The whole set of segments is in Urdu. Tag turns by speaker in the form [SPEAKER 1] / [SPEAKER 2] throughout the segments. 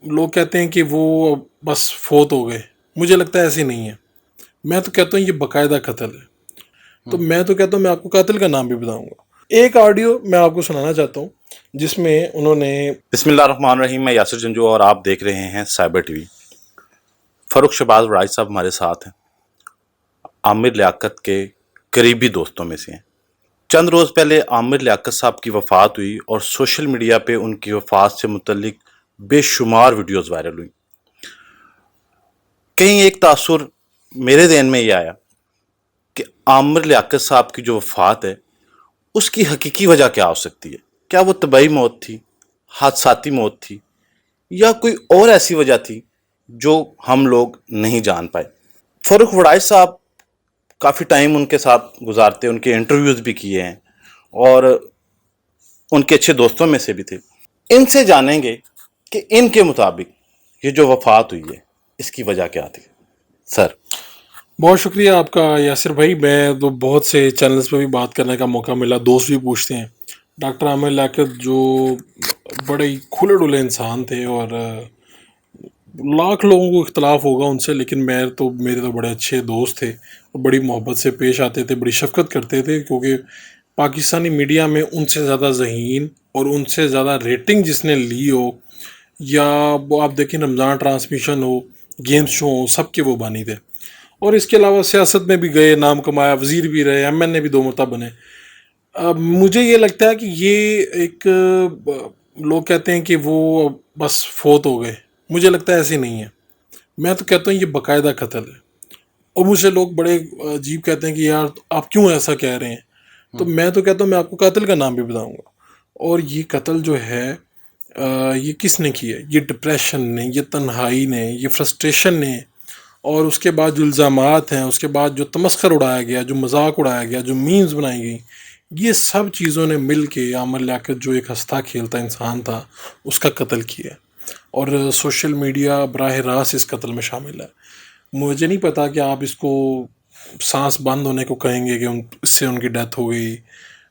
[SPEAKER 1] لوگ کہتے ہیں کہ وہ بس فوت ہو گئے. مجھے لگتا ہے ایسے نہیں ہے. میں تو کہتا ہوں یہ باقاعدہ قتل ہے. تو میں تو کہتا ہوں میں آپ کو قاتل کا نام بھی بتاؤں گا. ایک آڈیو میں آپ کو سنانا چاہتا ہوں جس میں انہوں نے
[SPEAKER 2] بسم اللہ الرحمن الرحیم. میں یاسر جنجو اور آپ دیکھ رہے ہیں سائبر ٹی وی. فاروق شہباز وڑائی صاحب ہمارے ساتھ ہیں، عامر لیاقت کے قریبی دوستوں میں سے ہیں. چند روز پہلے عامر لیاقت صاحب کی وفات ہوئی اور سوشل میڈیا پہ ان کی وفات سے متعلق بے شمار ویڈیوز وائرل ہوئی. کہیں ایک تاثر میرے ذہن میں یہ آیا کہ عامر لیاقت صاحب کی جو وفات ہے اس کی حقیقی وجہ کیا ہو سکتی ہے. کیا وہ طبعی موت تھی، حادثاتی موت تھی، یا کوئی اور ایسی وجہ تھی جو ہم لوگ نہیں جان پائے. فاروق وڑائی صاحب کافی ٹائم ان کے ساتھ گزارتے، ان کے انٹرویوز بھی کیے ہیں اور ان کے اچھے دوستوں میں سے بھی تھے. ان سے جانیں گے کہ ان کے مطابق یہ جو وفات ہوئی ہے اس کی وجہ کیا تھی. سر
[SPEAKER 1] بہت شکریہ آپ کا یاسر بھائی. میں تو بہت سے چینلز پہ بھی بات کرنے کا موقع ملا، دوست بھی پوچھتے ہیں. ڈاکٹر عامر لیاقت جو بڑے ہی کھلے ڈلے انسان تھے اور لاکھ لوگوں کو اختلاف ہوگا ان سے، لیکن میرے تو بڑے اچھے دوست تھے اور بڑی محبت سے پیش آتے تھے، بڑی شفقت کرتے تھے. کیونکہ پاکستانی میڈیا میں ان سے زیادہ ذہین اور ان سے زیادہ ریٹنگ جس نے لی ہو، یا وہ آپ دیکھیں رمضان ٹرانسمیشن ہو، گیمز شو ہو، سب کے وہ بانی تھے. اور اس کے علاوہ سیاست میں بھی گئے، نام کمایا، وزیر بھی رہے، ایم این اے بھی 2 مرتبہ بنے. مجھے یہ لگتا ہے کہ یہ ایک لوگ کہتے ہیں کہ وہ بس فوت ہو گئے. مجھے لگتا ہے ایسے نہیں ہے. میں تو کہتا ہوں یہ باقاعدہ قتل ہے. اور مجھے لوگ بڑے عجیب کہتے ہیں کہ یار آپ کیوں ایسا کہہ رہے ہیں. تو میں تو کہتا ہوں میں آپ کو قاتل کا نام بھی بتاؤں گا. اور یہ قتل جو ہے یہ کس نے کیا؟ یہ ڈپریشن نے، یہ تنہائی نے، یہ فرسٹریشن نے، اور اس کے بعد جو الزامات ہیں، اس کے بعد جو تمسخر اڑایا گیا، جو مذاق اڑایا گیا، جو میمز بنائی گئی، یہ سب چیزوں نے مل کے عامر لیاقت جو ایک ہنستا کھیلتا انسان تھا اس کا قتل کیا. اور سوشل میڈیا براہ راست اس قتل میں شامل ہے. مجھے نہیں پتا کہ آپ اس کو سانس بند ہونے کو کہیں گے کہ اس سے ان کی ڈیتھ ہو گئی،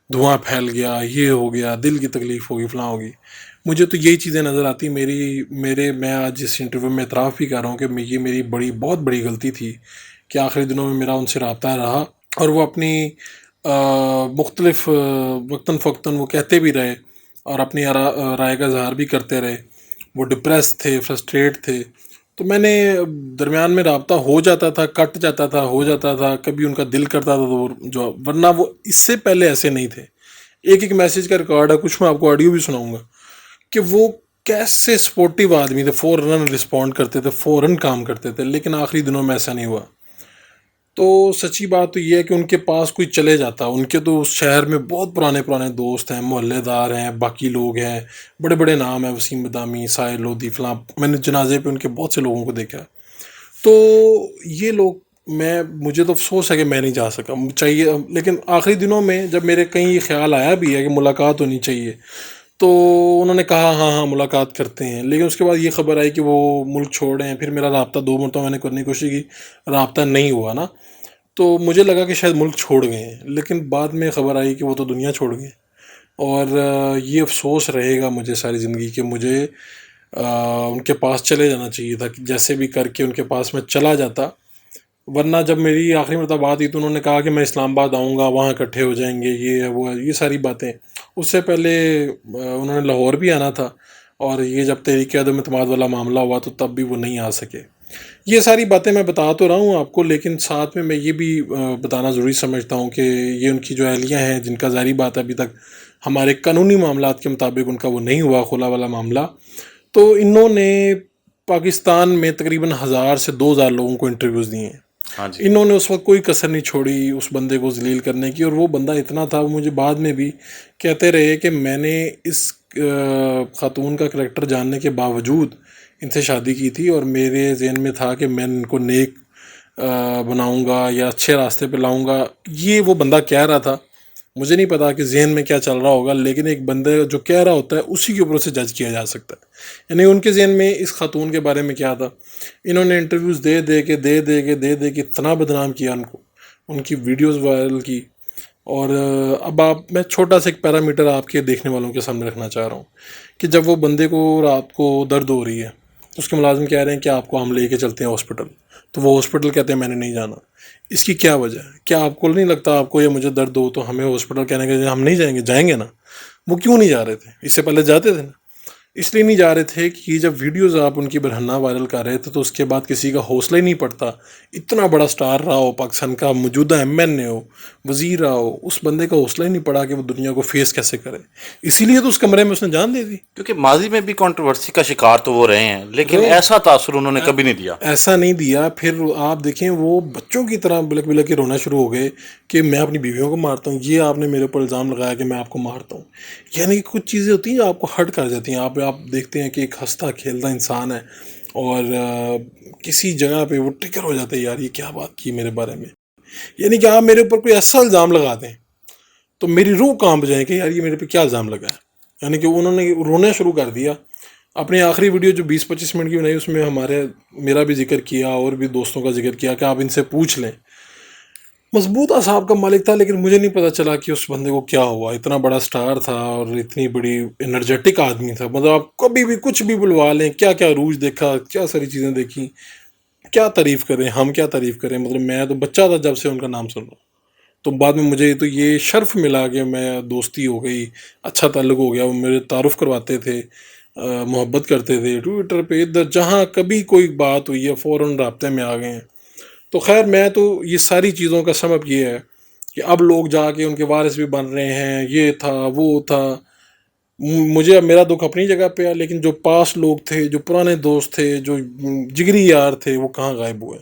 [SPEAKER 1] دھواں پھیل گیا، یہ ہو گیا، دل کی تکلیف ہوگی، فلاں ہوگی. مجھے تو یہی چیزیں نظر آتی. میں آج اس انٹرویو میں اعتراف بھی کر رہا ہوں کہ یہ میری بہت بڑی غلطی تھی کہ آخری دنوں میں میرا ان سے رابطہ رہا. اور وہ اپنی مختلف وقتاً فوقتاً وہ کہتے بھی رہے اور اپنی رائے کا اظہار بھی کرتے رہے. وہ ڈپریس تھے، فرسٹریٹ تھے. تو میں نے درمیان میں رابطہ ہو جاتا تھا، کٹ جاتا تھا، ہو جاتا تھا، کبھی ان کا دل کرتا تھا تو ورنہ وہ اس سے پہلے ایسے نہیں تھے. ایک میسیج کا ریکارڈ ہے، کچھ میں آپ کو آڈیو بھی سناؤں گا کہ وہ کیسے سپورٹیو آدمی تھے، فوراً رسپونڈ کرتے تھے، فوراً کام کرتے تھے. لیکن آخری دنوں میں ایسا نہیں ہوا. تو سچی بات تو یہ ہے کہ ان کے پاس کوئی چلے جاتا. ان کے تو اس شہر میں بہت پرانے دوست ہیں، محلے دار ہیں، باقی لوگ ہیں، بڑے بڑے نام ہیں، وسیم بدامی، ساحل لودھی، فلاں. میں نے جنازے پہ ان کے بہت سے لوگوں کو دیکھا. تو یہ لوگ مجھے تو افسوس ہے کہ میں نہیں جا سکا. چاہیے، لیکن آخری دنوں میں جب میرے کہیں یہ خیال آیا بھی ہے کہ ملاقات ہونی چاہیے، تو انہوں نے کہا ہاں ہاں ملاقات کرتے ہیں. لیکن اس کے بعد یہ خبر آئی کہ وہ ملک چھوڑ رہے ہیں. پھر میرا رابطہ 2 مرتبہ میں نے کرنے کی کوشش کی، رابطہ نہیں ہوا نا. تو مجھے لگا کہ شاید ملک چھوڑ گئے ہیں، لیکن بعد میں خبر آئی کہ وہ تو دنیا چھوڑ گئے. اور یہ افسوس رہے گا مجھے ساری زندگی کہ مجھے ان کے پاس چلے جانا چاہیے تھا، کہ جیسے بھی کر کے ان کے پاس میں چلا جاتا. ورنہ جب میری آخری مرتبہ بات ہوئی تو انہوں نے کہا کہ میں اسلام آباد آؤں گا، وہاں اکٹھے ہو جائیں گے، یہ ہے وہ ہے، یہ ساری باتیں. اس سے پہلے انہوں نے لاہور بھی آنا تھا، اور یہ جب تحریک عدم اعتماد والا معاملہ ہوا تو تب بھی وہ نہیں آ سکے. یہ ساری باتیں میں بتا تو رہا ہوں آپ کو، لیکن ساتھ میں یہ بھی بتانا ضروری سمجھتا ہوں کہ یہ ان کی جو اہلیہ ہیں، جن کا ظاہری بات ہے ابھی تک ہمارے قانونی معاملات کے مطابق ان کا وہ نہیں ہوا خلا والا معاملہ. تو انہوں نے پاکستان میں تقریباً 1000 سے 2000 لوگوں کو انٹرویوز دیے ہیں.
[SPEAKER 2] ہاں جی.
[SPEAKER 1] انہوں نے اس وقت کوئی کسر نہیں چھوڑی اس بندے کو ذلیل کرنے کی. اور وہ بندہ اتنا تھا، وہ مجھے بعد میں بھی کہتے رہے کہ میں نے اس خاتون کا کریکٹر جاننے کے باوجود ان سے شادی کی تھی، اور میرے ذہن میں تھا کہ میں ان کو نیک بناؤں گا یا اچھے راستے پہ لاؤں گا. یہ وہ بندہ کہہ رہا تھا. مجھے نہیں پتا کہ ذہن میں کیا چل رہا ہوگا، لیکن ایک بندے جو کہہ رہا ہوتا ہے اسی کے اوپر سے جج کیا جا سکتا ہے. یعنی ان کے ذہن میں اس خاتون کے بارے میں کیا تھا. انہوں نے انٹرویوز دے کے اتنا بدنام کیا ان کو، ان کی ویڈیوز وائرل کی. اور اب میں چھوٹا سا ایک پیرامیٹر آپ کے دیکھنے والوں کے سامنے رکھنا چاہ رہا ہوں کہ جب وہ بندے کو رات کو درد ہو رہی ہے، اس کے ملازم کہہ رہے ہیں کہ آپ کو ہم لے کے چلتے ہیں ہاسپٹل، تو وہ ہاسپٹل کہتے ہیں میں نے نہیں جانا. اس کی کیا وجہ ہے؟ کیا آپ کو نہیں لگتا آپ کو یا مجھے درد ہو تو ہمیں ہاسپٹل کہنے کے ہم نہیں جائیں گے؟ جائیں گے نا. وہ کیوں نہیں جا رہے تھے؟ اس سے پہلے جاتے تھے نا. اس لیے نہیں جا رہے تھے کہ یہ جب ویڈیوز آپ ان کی برہنہ وائرل کر رہے تھے تو اس کے بعد کسی کا حوصلہ ہی نہیں پڑتا. اتنا بڑا سٹار رہا ہو، پاکستان کا موجودہ ایم این اے ہو، وزیر رہا ہو، اس بندے کا حوصلہ ہی نہیں پڑا کہ وہ دنیا کو فیس کیسے کرے. اسی لیے تو اس کمرے میں اس نے جان دے دی.
[SPEAKER 2] کیونکہ ماضی میں بھی کنٹروورسی کا شکار تو وہ رہے ہیں، لیکن ایسا تاثر انہوں نے کبھی نہیں دیا.
[SPEAKER 1] ایسا نہیں دیا. پھر آپ دیکھیں وہ بچوں کی طرح بلک بلک کے رونا شروع ہو گئے کہ میں اپنی بیویوں کو مارتا ہوں، یہ آپ نے میرے اوپر الزام لگایا کہ میں آپ کو مارتا ہوں. یعنی کہ کچھ چیزیں ہوتی ہیں جو آپ کو ہرٹ کر جاتی ہیں. آپ دیکھتے ہیں کہ ایک ہنستا کھیلتا انسان ہے اور کسی جگہ پہ وہ ٹرگر ہو جاتا ہے، یار یہ کیا بات کی میرے بارے میں. یعنی کہ آپ میرے اوپر کوئی ایسا الزام لگا دیں تو میری روح کانپ جائے کہ یار یہ میرے پہ کیا الزام لگا ہے. یعنی کہ انہوں نے رونا شروع کر دیا. اپنی آخری ویڈیو جو 20-25 منٹ کی بنائی اس میں میرا بھی ذکر کیا اور بھی دوستوں کا ذکر کیا کہ آپ ان سے پوچھ لیں. مضبوط اعصاب کا مالک تھا، لیکن مجھے نہیں پتا چلا کہ اس بندے کو کیا ہوا. اتنا بڑا سٹار تھا اور اتنی بڑی انرجیٹک آدمی تھا. مطلب آپ کبھی بھی کچھ بھی بلوا لیں، کیا کیا عروج دیکھا، کیا ساری چیزیں دیکھی، کیا تعریف کریں، ہم کیا تعریف کریں. مطلب میں تو بچہ تھا جب سے ان کا نام سن رہا ہوں. تو بعد میں مجھے تو یہ شرف ملا کہ میں دوستی ہو گئی، اچھا تعلق ہو گیا. وہ میرے تعارف کرواتے تھے، محبت کرتے تھے. ٹویٹر پہ ادھر جہاں کبھی کوئی بات ہوئی ہے فوراً رابطے میں آ گئے ہیں. تو خیر میں تو یہ ساری چیزوں کا سبب یہ ہے کہ اب لوگ جا کے ان کے وارث بھی بن رہے ہیں، یہ تھا وہ تھا. مجھے میرا دکھ اپنی جگہ پہ ہے، لیکن جو پاس لوگ تھے، جو پرانے دوست تھے، جو جگری یار تھے، وہ کہاں غائب ہوئے.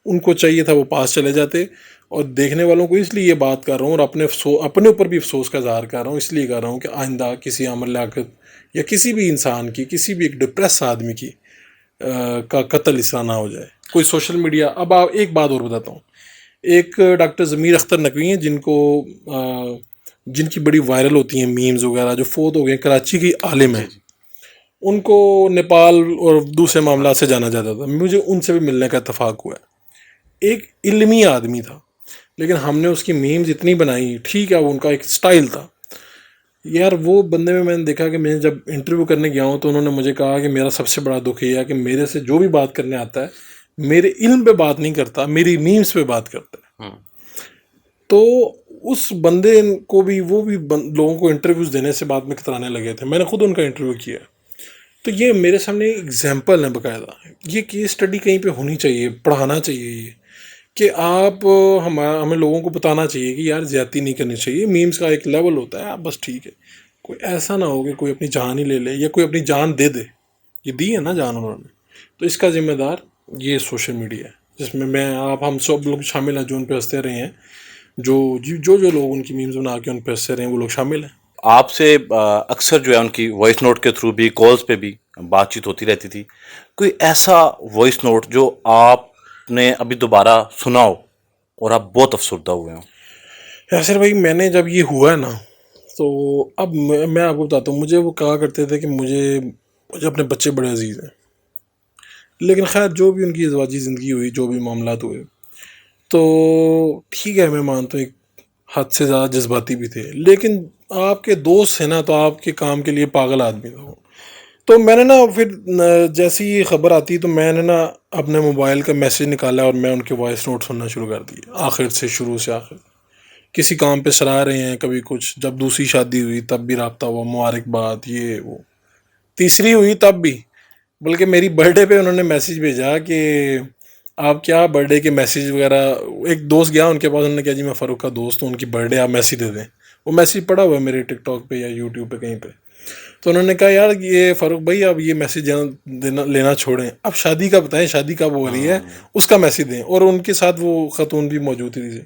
[SPEAKER 1] ان کو چاہیے تھا وہ پاس چلے جاتے. اور دیکھنے والوں کو اس لیے یہ بات کر رہا ہوں اور اپنے اوپر بھی افسوس کا اظہار کر رہا ہوں. اس لیے کر رہا ہوں کہ آئندہ کسی عامر لیاقت یا کسی بھی انسان کی، کسی بھی ایک ڈپریس آدمی کی کا قتل اس طرح نہ ہو جائے. کوئی سوشل میڈیا. اب آپ ایک بات اور بتاتا ہوں. ایک ڈاکٹر ضمیر اختر نقوی ہیں جن کی بڑی وائرل ہوتی ہیں میمز وغیرہ، جو فوت ہو گئے، کراچی کی عالم ہیں. ان کو نیپال اور دوسرے معاملات سے جانا جاتا تھا. مجھے ان سے بھی ملنے کا اتفاق ہوا ہے. ایک علمی آدمی تھا، لیکن ہم نے اس کی میمز اتنی بنائی. ٹھیک ہے وہ ان کا ایک سٹائل تھا. یار وہ بندے میں نے دیکھا کہ میں جب انٹرویو کرنے گیا ہوں تو انہوں نے مجھے کہا کہ میرا سب سے بڑا دکھ یہ ہے کہ میرے سے جو بھی بات کرنے آتا ہے میرے علم پہ بات نہیں کرتا، میری میمز پہ بات کرتا ہے. تو اس بندے کو بھی وہ بھی لوگوں کو انٹرویوز دینے سے بعد میں کترانے لگے تھے. میں نے خود ان کا انٹرویو کیا. تو یہ میرے سامنے ایگزامپل ہے باقاعدہ. یہ کیس اسٹڈی کہیں پہ ہونی چاہیے، پڑھانا چاہیے یہ کہ آپ ہمیں لوگوں کو بتانا چاہیے کہ یار زیادتی نہیں کرنی چاہیے. میمز کا ایک لیول ہوتا ہے، بس ٹھیک ہے. کوئی ایسا نہ ہو کہ کوئی اپنی جان ہی لے لے یا کوئی اپنی جان دے دے. یہ دی ہے نا جان انہوں نے. تو اس کا ذمہ دار یہ سوشل میڈیا ہے، جس میں ہم سب لوگ شامل ہیں جو ان پہ ہنستے رہے ہیں. جو لوگ ان کی میمز بنا کے ان پہ ہنستے رہے ہیں وہ لوگ شامل ہیں.
[SPEAKER 2] آپ سے اکثر جو ہے ان کی وائس نوٹ کے تھرو بھی، کالز پہ بھی بات چیت ہوتی رہتی تھی. کوئی ایسا وائس نوٹ جو آپ نے ابھی دوبارہ سنا ہو اور آپ بہت افسردہ ہوئے ہوں؟
[SPEAKER 1] یاسر بھائی میں نے جب یہ ہوا ہے نا تو اب میں آپ کو بتاتا ہوں. مجھے وہ کہا کرتے تھے کہ مجھے اپنے بچے بڑے عزیز ہیں، لیکن خیر جو بھی ان کی ازدواجی زندگی ہوئی، جو بھی معاملات ہوئے، تو ٹھیک ہے میں مانتا ہوں ایک حد سے زیادہ جذباتی بھی تھے. لیکن آپ کے دوست ہیں نا تو آپ کے کام کے لیے پاگل آدمی تھا. تو میں نے نا پھر جیسی یہ خبر آتی تو میں نے نا اپنے موبائل کا میسیج نکالا اور میں ان کے وائس نوٹ سننا شروع کر دی، آخر سے شروع سے آخر. کسی کام پہ سرا رہے ہیں، کبھی کچھ. جب دوسری شادی ہوئی تب بھی رابطہ ہوا، مبارکباد، یہ وہ. تیسری ہوئی تب بھی، بلکہ میری برتھ ڈے پہ انہوں نے میسیج بھیجا کہ آپ کیا برتھ ڈے کے میسیج وغیرہ. ایک دوست گیا ان کے پاس، انہوں نے کہا جی میں فاروق کا دوست ہوں، ان کی برتھ ڈے آپ میسیج دے دیں. وہ میسیج پڑا ہوا ہے میرے ٹک ٹاک پہ یا یوٹیوب پہ کہیں پہ. تو انہوں نے کہا یار یہ فاروق بھائی آپ یہ میسیج لینا چھوڑیں، اب شادی کا بتائیں، شادی کب ہو رہی ہے اس کا میسیج دیں. اور ان کے ساتھ وہ خاتون بھی موجود تھی.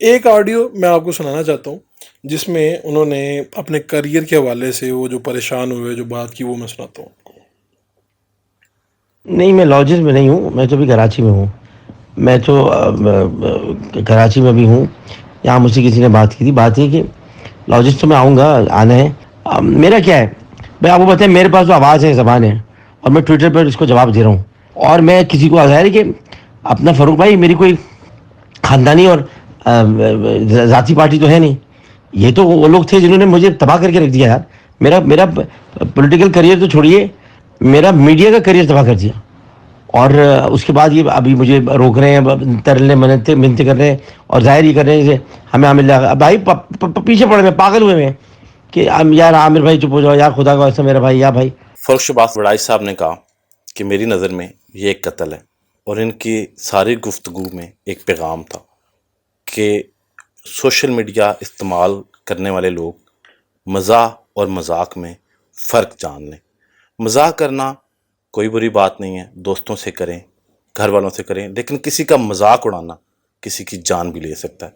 [SPEAKER 1] ایک آڈیو میں آپ کو سنانا چاہتا ہوں جس میں انہوں نے اپنے کریئر کے حوالے سے وہ جو پریشان ہوئے جو بات کی، وہ میں سناتا ہوں آپ کو.
[SPEAKER 3] نہیں میں لاجز میں نہیں ہوں، میں تو بھی کراچی میں ہوں. میں تو کراچی میں بھی ہوں. یہاں مجھ سے کسی نے بات کی تھی. بات یہ کہ لاجز تو میں آؤں گا، آنا ہے. میرا کیا ہے بھائی، آپ کو پتہ ہے میرے پاس تو آواز ہے، زبان ہے، اور میں ٹویٹر پر اس کو جواب دے رہا ہوں. اور میں کسی کو ظاہر ہے کہ اپنا فاروق بھائی میری کوئی خاندانی اور ذاتی پارٹی تو ہے نہیں. یہ تو وہ لوگ تھے جنہوں نے مجھے تباہ کر کے رکھ دیا یار. میرا پولیٹیکل کریئر تو چھوڑیے، میرا میڈیا کا کریئر تباہ کر دیا. اور اس کے بعد یہ ابھی مجھے روک رہے ہیں, ترلے منتیں کر رہے ہیں, اور ظاہر یہ کر رہے ہیں کہ ہمیں عامر بھائی پیچھے پڑے ہوئے پاگل ہوئے ہیں کہ یار عامر بھائی چپ ہو جاؤ یار, خدا کا واسطہ میرا بھائی, یا بھائی.
[SPEAKER 2] فرخ شہباز وڑائی صاحب نے کہا کہ میری نظر میں یہ ایک قتل ہے، اور ان کی ساری گفتگو میں ایک پیغام تھا کہ سوشل میڈیا استعمال کرنے والے لوگ مزاح اور مذاق میں فرق جان لیں. مزاح کرنا کوئی بری بات نہیں ہے، دوستوں سے کریں، گھر والوں سے کریں، لیکن کسی کا مذاق اڑانا کسی کی جان بھی لے سکتا ہے.